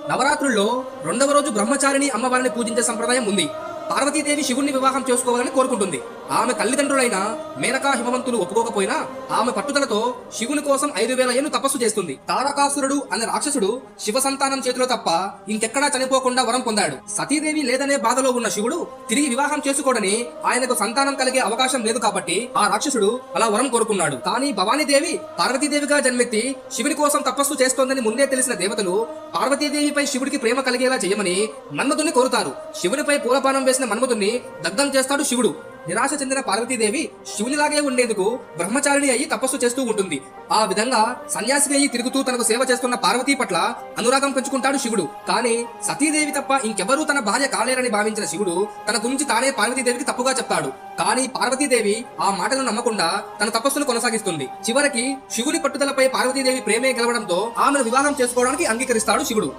నవరాత్రుల్లో రెండవ రోజు బ్రహ్మచారిణి అమ్మవారిని పూజించే సంప్రదాయం ఉంది. పార్వతీదేవి శివుణ్ణి వివాహం చేసుకోవాలని కోరుకుంటుంది. ఆమె తల్లిదండ్రులైన మేనకా హిమవంతులు ఒప్పుకోకపోయినా ఆమె పట్టుదలతో శివుని కోసం 5000 ఏళ్లు తపస్సు చేస్తుంది. తారకాసురుడు అనే రాక్షసుడు శివ సంతానం చేతిలో తప్ప ఇంకెక్కడా చనిపోకుండా వరం పొందాడు. సతీదేవి లేదనే బాధలో ఉన్న శివుడు తిరిగి వివాహం చేసుకోవడని ఆయనకు సంతానం కలిగే అవకాశం లేదు కాబట్టి ఆ రాక్షసుడు అలా వరం కోరుకున్నాడు. కానీ భవానీదేవి పార్వతీదేవిగా జన్మెత్తి శివుని కోసం తపస్సు చేస్తోందని ముందే తెలిసిన దేవతలు పార్వతీదేవిపై శివుడికి ప్రేమ కలిగేలా చేయమని మన్మధుని కోరుతారు. శివునిపై పూలపానం వేసిన మన్మధుని దగ్ధం చేస్తాడు శివుడు. నిరాశ చెందిన పార్వతీదేవి శివునిలాగే ఉండేందుకు బ్రహ్మచారిణి అయ్యి తపస్సు చేస్తూ ఉంటుంది. ఆ విధంగా సన్యాసిని అయ్యి తిరుగుతూ తనకు సేవ చేస్తున్న పార్వతీ పట్ల అనురాగం పెంచుకుంటాడు శివుడు. కానీ సతీదేవి తప్ప ఇంకెవరూ తన భార్య కాలేరని భావించిన శివుడు తన గురించి తానే పార్వతీదేవికి తప్పుగా చెప్తాడు. కానీ పార్వతీదేవి ఆ మాటలను నమ్మకుండా తన తపస్సును కొనసాగిస్తుంది. చివరికి శివుని పట్టుదలపై పార్వతీదేవి ప్రేమే గెలవడంతో ఆమెను వివాహం చేసుకోవడానికి అంగీకరిస్తాడు శివుడు.